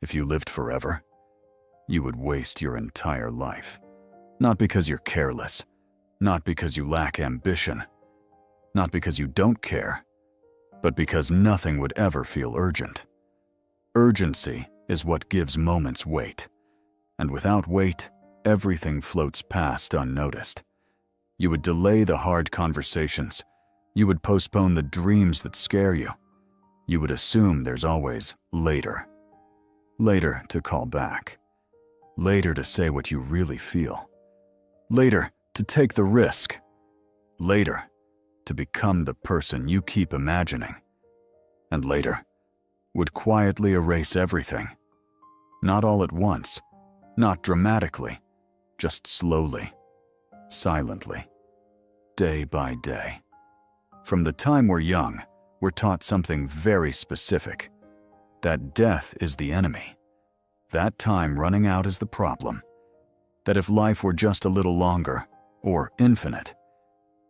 If you lived forever, you would waste your entire life. Not because you're careless, not because you lack ambition, not because you don't care, but because nothing would ever feel urgent. Urgency is what gives moments weight, and without weight, everything floats past unnoticed. You would delay the hard conversations. You would postpone the dreams that scare you. You would assume there's always later. Later to call back. Later to say what you really feel. Later to take the risk. Later to become the person you keep imagining. And later would quietly erase everything. Not all at once, not dramatically, just slowly, silently, day by day. From the time we're young, we're taught something very specific, that death is the enemy, that time running out is the problem, that if life were just a little longer, or infinite,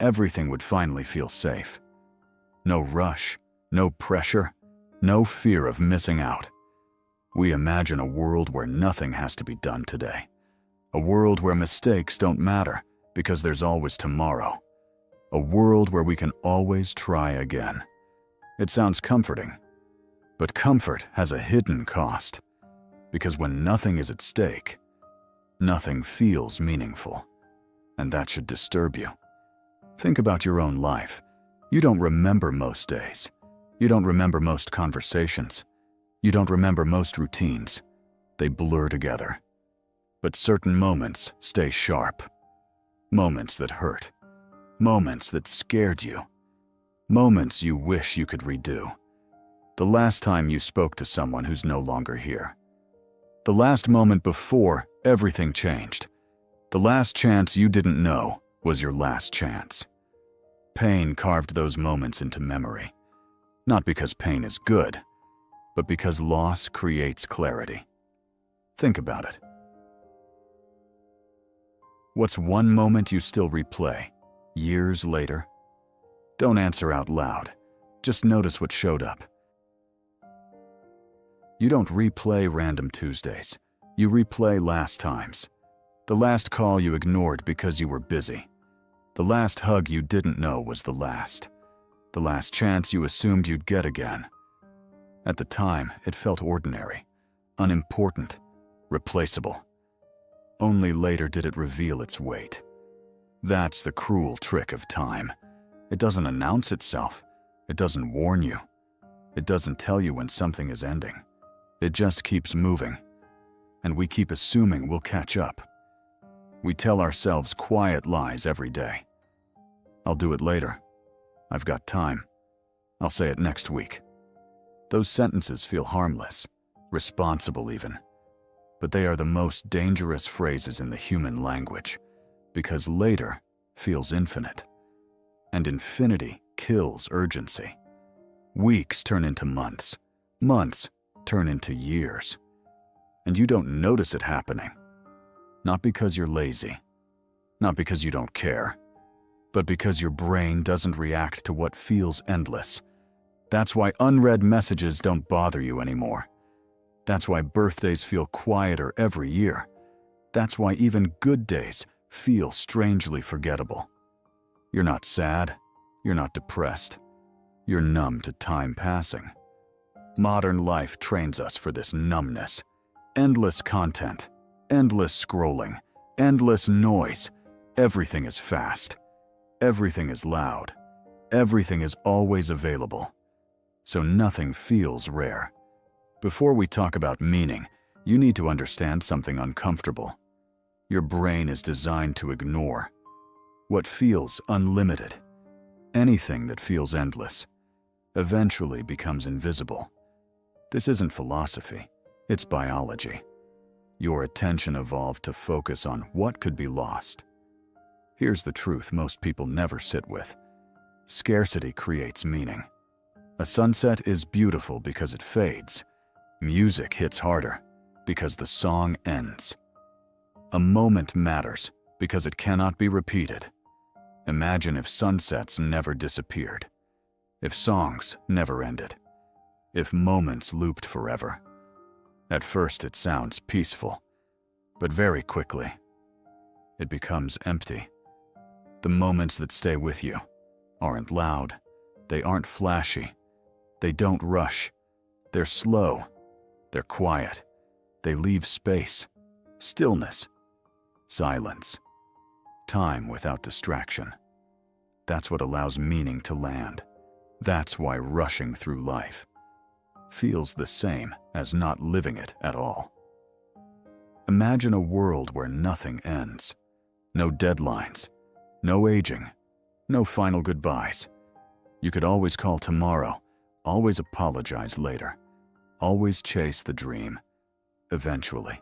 everything would finally feel safe. No rush, no pressure, no fear of missing out. We imagine a world where nothing has to be done today. A world where mistakes don't matter because there's always tomorrow. A world where we can always try again. It sounds comforting, but comfort has a hidden cost. Because when nothing is at stake, nothing feels meaningful, and that should disturb you. Think about your own life. You don't remember most days. You don't remember most conversations. You don't remember most routines. They blur together. But certain moments stay sharp. Moments that hurt. Moments that scared you. Moments you wish you could redo. The last time you spoke to someone who's no longer here. The last moment before everything changed. The last chance you didn't know was your last chance. Pain carved those moments into memory. Not because pain is good, but because loss creates clarity. Think about it. What's one moment you still replay, years later? Don't answer out loud. Just notice what showed up. You don't replay random Tuesdays. You replay last times. The last call you ignored because you were busy. The last hug you didn't know was the last. The last chance you assumed you'd get again. At the time, it felt ordinary, unimportant, replaceable. Only later did it reveal its weight. That's the cruel trick of time. It doesn't announce itself. It doesn't warn you. It doesn't tell you when something is ending. It just keeps moving. And we keep assuming we'll catch up. We tell ourselves quiet lies every day. I'll do it later. I've got time. I'll say it next week. Those sentences feel harmless, responsible even. But they are the most dangerous phrases in the human language, because later feels infinite. And infinity kills urgency. Weeks turn into months. Months turn into years. And you don't notice it happening. Not because you're lazy. Not because you don't care. But because your brain doesn't react to what feels endless. That's why unread messages don't bother you anymore. That's why birthdays feel quieter every year. That's why even good days feel strangely forgettable. You're not sad. You're not depressed. You're numb to time passing. Modern life trains us for this numbness. Endless content, endless scrolling, endless noise. Everything is fast. Everything is loud. Everything is always available. So nothing feels rare. Before we talk about meaning, you need to understand something uncomfortable. Your brain is designed to ignore what feels unlimited. Anything that feels endless eventually becomes invisible. This isn't philosophy, it's biology. Your attention evolved to focus on what could be lost. Here's the truth most people never sit with. Scarcity creates meaning. A sunset is beautiful because it fades. Music hits harder because the song ends. A moment matters because it cannot be repeated. Imagine if sunsets never disappeared. If songs never ended. If moments looped forever. At first it sounds peaceful, but very quickly, it becomes empty. The moments that stay with you aren't loud, they aren't flashy, they don't rush, they're slow, they're quiet, they leave space, stillness, silence, time without distraction. That's what allows meaning to land. That's why rushing through life feels the same as not living it at all. Imagine a world where nothing ends. No deadlines, no aging, no final goodbyes. You could always call tomorrow, always apologize later, always chase the dream, eventually.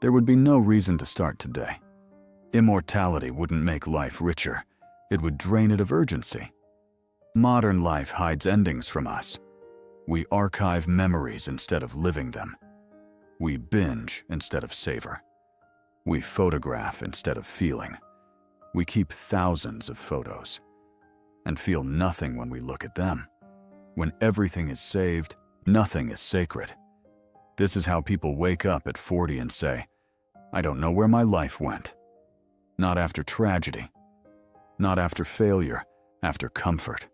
There would be no reason to start today. Immortality wouldn't make life richer. It would drain it of urgency. Modern life hides endings from us. We archive memories instead of living them. We binge instead of savor. We photograph instead of feeling. We keep thousands of photos and feel nothing when we look at them. When everything is saved, nothing is sacred. This is how people wake up at 40 and say, "I don't know where my life went." Not after tragedy, not after failure, after comfort,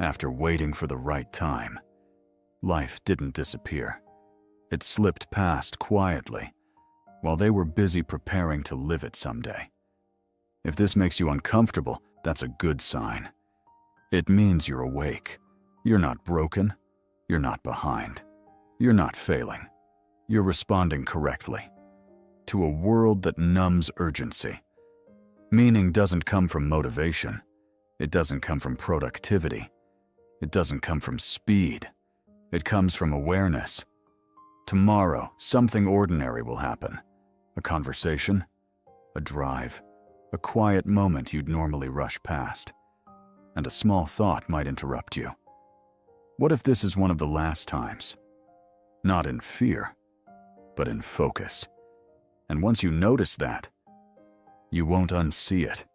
after waiting for the right time. Life didn't disappear. It slipped past quietly, while they were busy preparing to live it someday. If this makes you uncomfortable, that's a good sign. It means you're awake. You're not broken. You're not behind. You're not failing. You're responding correctly to a world that numbs urgency. Meaning doesn't come from motivation. It doesn't come from productivity. It doesn't come from speed. It comes from awareness. Tomorrow, something ordinary will happen. A conversation, a drive, a quiet moment you'd normally rush past. And a small thought might interrupt you. What if this is one of the last times? Not in fear, but in focus. And once you notice that, you won't unsee it.